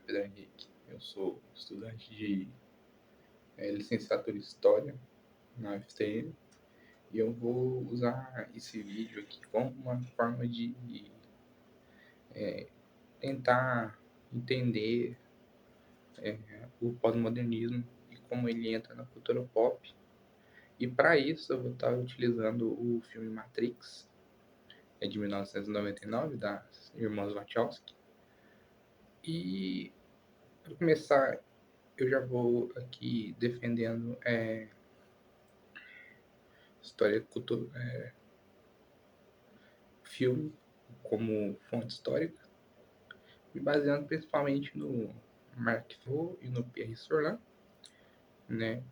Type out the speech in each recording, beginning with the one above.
Pedro Henrique. Eu sou estudante de licenciatura em História na UFTM e eu vou usar esse vídeo aqui como uma forma de tentar entender o pós-modernismo e como ele entra na cultura pop. E para isso eu vou estar utilizando o filme Matrix, de 1999, das irmãs Wachowski. E para começar, eu já vou aqui defendendo história, cultura, filme como fonte histórica, me baseando principalmente no Marc Faux e no Pierre Sorlin, né?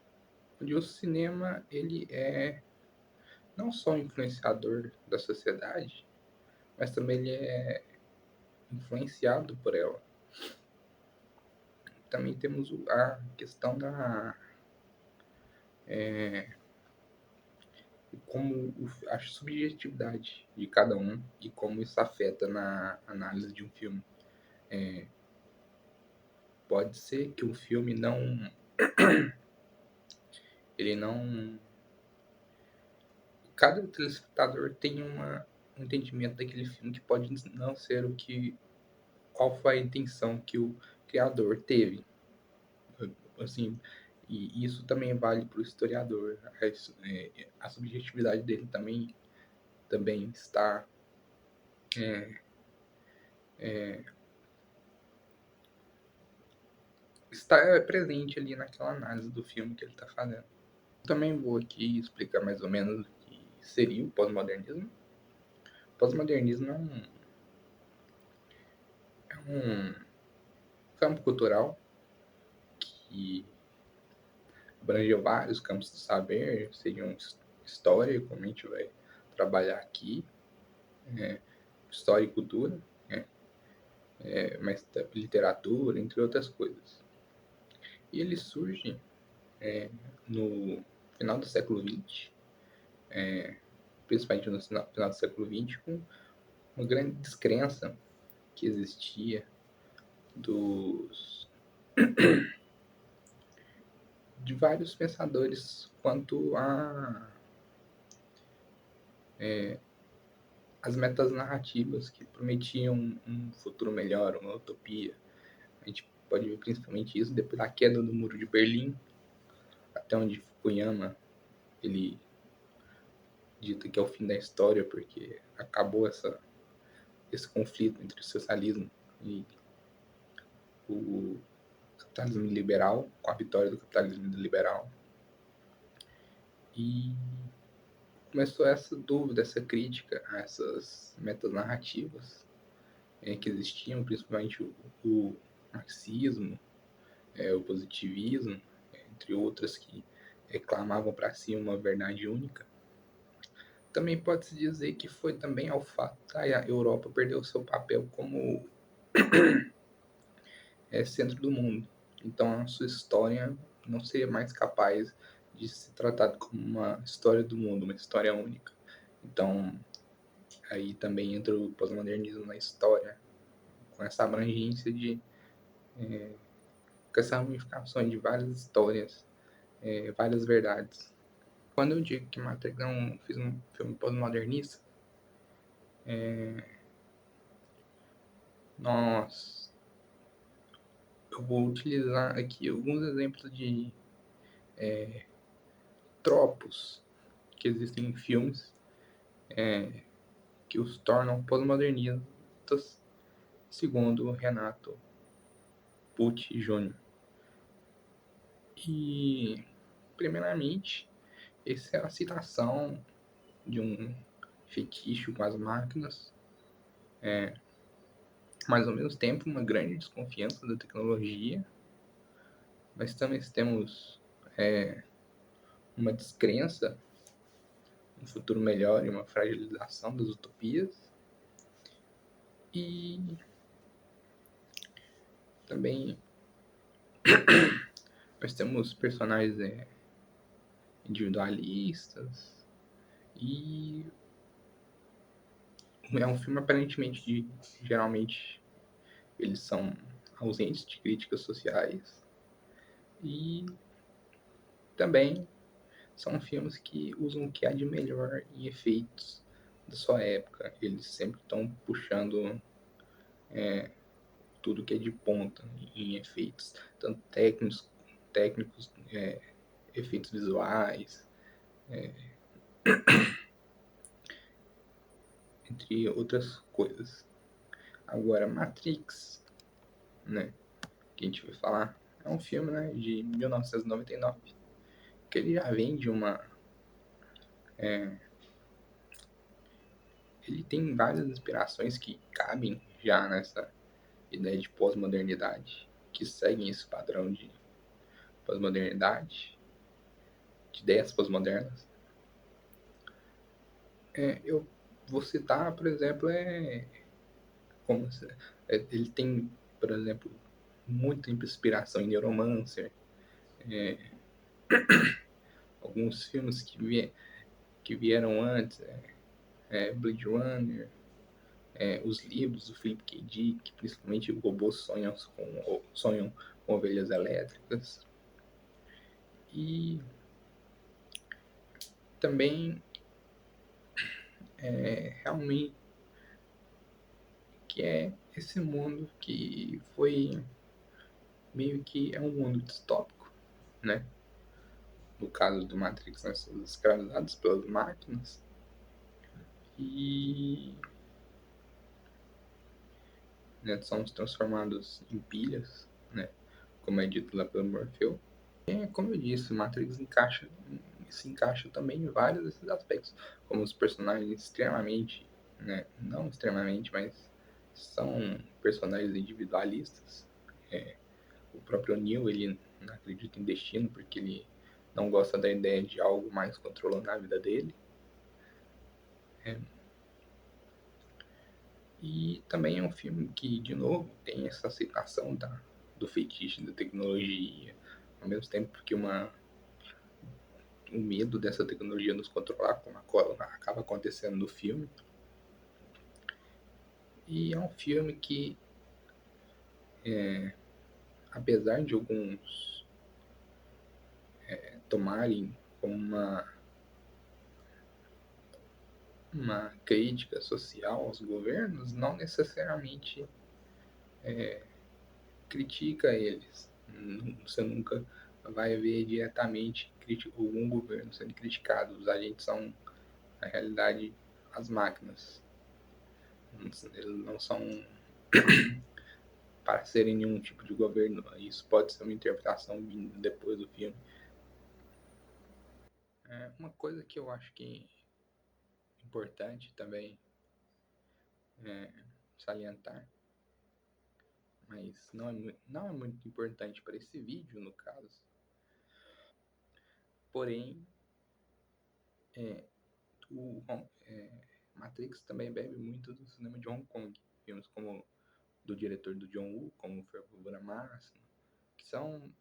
Onde o cinema ele é não só um influenciador da sociedade, mas também ele é influenciado por ela. Também temos a questão da como a subjetividade de cada um e como isso afeta na análise de um filme. Pode ser que o filme ele não cada telespectador tem um entendimento daquele filme que pode não ser qual foi a intenção que o criador teve, assim, e isso também vale para o historiador. A subjetividade dele também está presente ali naquela análise do filme que ele está fazendo. Também vou aqui explicar mais ou menos o que seria o pós-modernismo. O pós-modernismo é um campo cultural que abrangeu vários campos do saber, seriam história, como a gente vai trabalhar aqui, história e cultura, mas literatura, entre outras coisas. E ele surge no final do século XX, principalmente no final do século XX, com uma grande descrença que existia de vários pensadores quanto as metas narrativas que prometiam um futuro melhor, uma utopia. A gente pode ver principalmente isso depois da queda do Muro de Berlim, até onde Fukuyama ele dita que é o fim da história, porque acabou esse conflito entre o socialismo e o capitalismo liberal, com a vitória do capitalismo liberal. E começou essa dúvida, essa crítica a essas metas narrativas que existiam, principalmente o marxismo, o positivismo, entre outras que reclamavam para si uma verdade única. Também pode-se dizer que foi também ao fato da Europa perder o seu papel como centro do mundo. Então a sua história não seria mais capaz de ser tratada como uma história do mundo, uma história única. Então aí também entra o pós-modernismo na história, com essa abrangência com essa ramificação de várias histórias, várias verdades. Quando eu digo que Matrix fiz um filme pós-modernista, eu vou utilizar aqui alguns exemplos de tropos que existem em filmes que os tornam pós-modernistas, segundo Renato Pucci Jr. E, primeiramente, essa é a citação de um fetiche com as máquinas, mas ao mesmo tempo uma grande desconfiança da tecnologia. Nós também temos uma descrença um futuro melhor e uma fragilização das utopias. E também nós temos personagens individualistas e é um filme aparentemente geralmente eles são ausentes de críticas sociais e também são filmes que usam o que há de melhor em efeitos da sua época. Eles sempre estão puxando tudo que é de ponta em efeitos, tanto técnicos, efeitos visuais, entre outras coisas. Agora, Matrix, né, que a gente vai falar, é um filme, né, de 1999, que ele já vem de uma... ele tem várias inspirações que cabem já nessa ideia de pós-modernidade, que seguem esse padrão de pós-modernidade, de ideias pós-modernas. Eu vou citar, por exemplo, ele tem, por exemplo, muita inspiração em Neuromancer, alguns filmes que vieram antes, Blade Runner, os livros do Philip K. Dick, principalmente Robôs Sonham com Ovelhas Elétricas. E também realmente que é esse mundo que foi meio que é um mundo distópico, né? No caso do Matrix, nós somos escravizados pelas máquinas e, né, somos transformados em pilhas, né? Como é dito lá pelo Morfeu. Como eu disse, Matrix se encaixa também em vários desses aspectos, como os personagens extremamente, né, não extremamente, mas são personagens individualistas. O próprio Neo, ele não acredita em destino porque ele não gosta da ideia de algo mais controlando a vida dele. E também é um filme que, de novo, tem essa aceitação do fetiche da tecnologia, ao mesmo tempo que o medo dessa tecnologia nos controlar, como acaba acontecendo no filme. E é um filme que, apesar de alguns tomarem como uma crítica social aos governos, não necessariamente critica eles. Você nunca vai ver diretamente algum governo sendo criticado. Os agentes são, na realidade, as máquinas. Eles não são para serem nenhum tipo de governo. Isso pode ser uma interpretação vindo depois do filme. Uma coisa que eu acho que é importante também salientar, mas não é muito importante para esse vídeo, no caso. Porém, o Matrix também bebe muito do cinema de Hong Kong. Filmes como do diretor do John Woo, como Fervura Máxima, que são...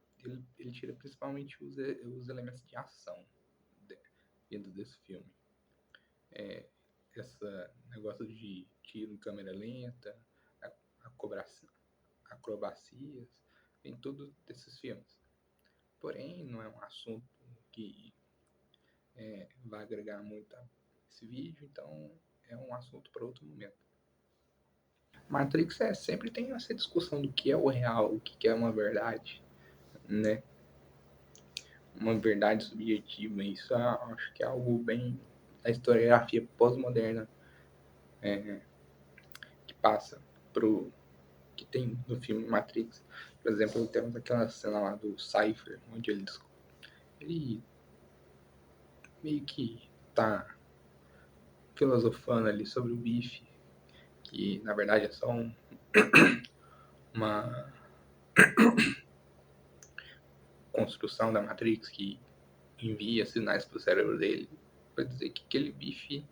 Ele tira principalmente os elementos de ação dentro desse filme. Esse negócio de tiro em câmera lenta, acrobacias, em todos esses filmes. Porém, não é um assunto que vai agregar muito a esse vídeo, então é um assunto para outro momento. Matrix sempre tem essa discussão do que é o real, o que é uma verdade, né? Uma verdade subjetiva. Isso acho que é algo bem da historiografia pós-moderna que passa pro que tem no filme Matrix. Por exemplo, temos aquela cena lá do Cypher, onde ele meio que tá filosofando ali sobre o bife, que na verdade é só uma construção da Matrix que envia sinais pro cérebro dele para dizer que aquele bife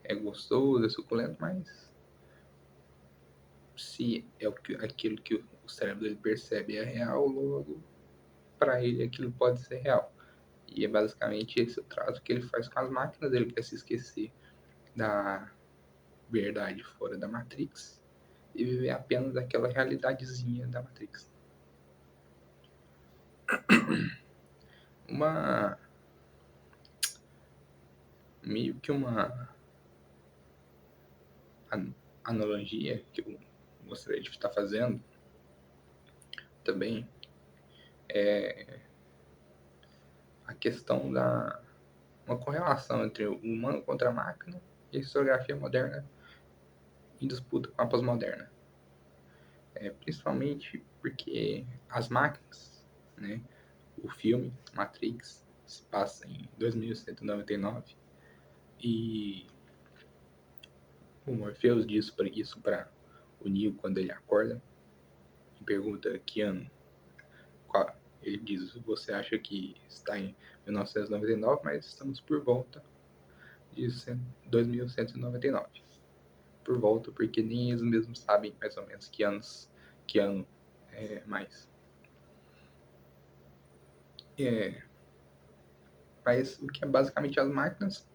é gostoso, é suculento, mas se é aquilo que o cérebro dele percebe é real, logo para ele aquilo pode ser real. E é basicamente esse o trato que ele faz com as máquinas. Ele quer se esquecer da verdade fora da Matrix e viver apenas aquela realidadezinha da Matrix. Uma meio que uma analogia que eu gostaria de estar fazendo também é a questão da uma correlação entre o humano contra a máquina e a historiografia moderna em disputa com a pós-moderna. Principalmente porque as máquinas, né, o filme Matrix se passa em 2199 e o Morpheus diz isso para o Neo quando ele acorda e pergunta que ano. Ele diz: você acha que está em 1999, mas estamos por volta de 2199. Por volta, porque nem eles mesmos sabem mais ou menos que ano é mais. Mas o que é basicamente as máquinas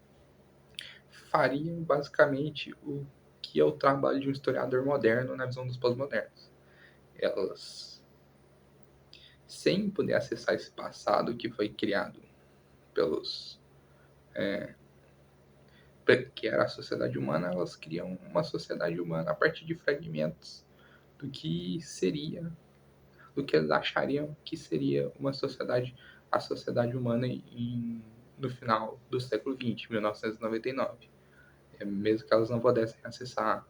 fariam basicamente o que é o trabalho de um historiador moderno na visão dos pós-modernos. Elas, sem poder acessar esse passado que foi criado pelos que era a sociedade humana, elas criam uma sociedade humana a partir de fragmentos do que seria, do que eles achariam que seria uma sociedade, a sociedade humana no final do século XX, 1999. Mesmo que elas não pudessem acessar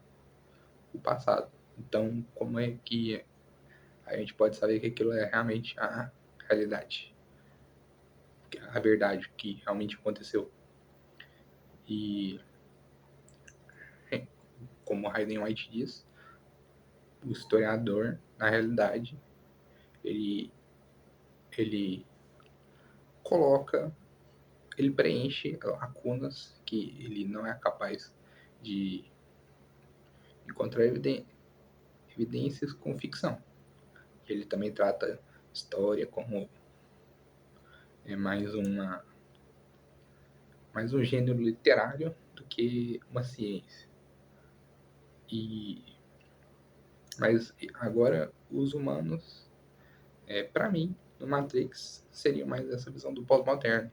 o passado. Então, como é que a gente pode saber que aquilo é realmente a realidade, a verdade, que realmente aconteceu? E, como Hayden White diz, o historiador, na realidade, ele coloca, ele preenche lacunas que ele não é capaz de encontrar evidências com ficção. Ele também trata história como mais um gênero literário do que uma ciência. Mas agora os humanos, para mim, no Matrix, seria mais essa visão do pós-moderno,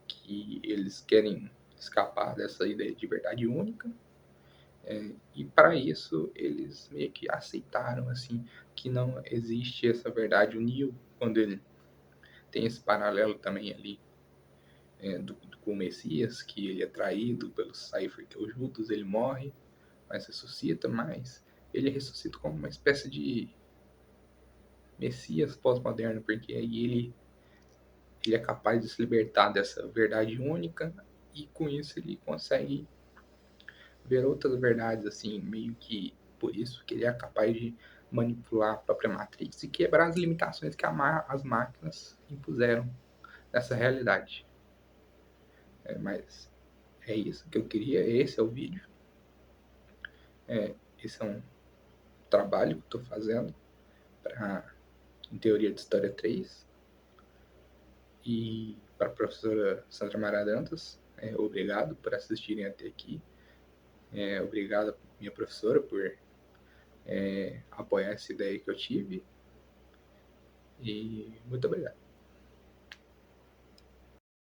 que eles querem escapar dessa ideia de verdade única, e para isso eles meio que aceitaram assim que não existe essa verdade. O Neo, quando ele tem esse paralelo também ali com o Messias, que ele é traído pelo Cypher, que é o Judas, ele morre, mas ressuscita, mas ele ressuscita como uma espécie de Messias pós-moderno, porque aí ele é capaz de se libertar dessa verdade única e com isso ele consegue ver outras verdades, assim, meio que por isso que ele é capaz de manipular a própria Matrix e quebrar as limitações que as máquinas impuseram nessa realidade. Mas é isso que eu queria, esse é o vídeo. Esse é um trabalho que eu estou fazendo em Teoria de História 3 e para a professora Sandra Maradantas, obrigado por assistirem até aqui. Obrigado, minha professora, por apoiar essa ideia que eu tive. E muito obrigado.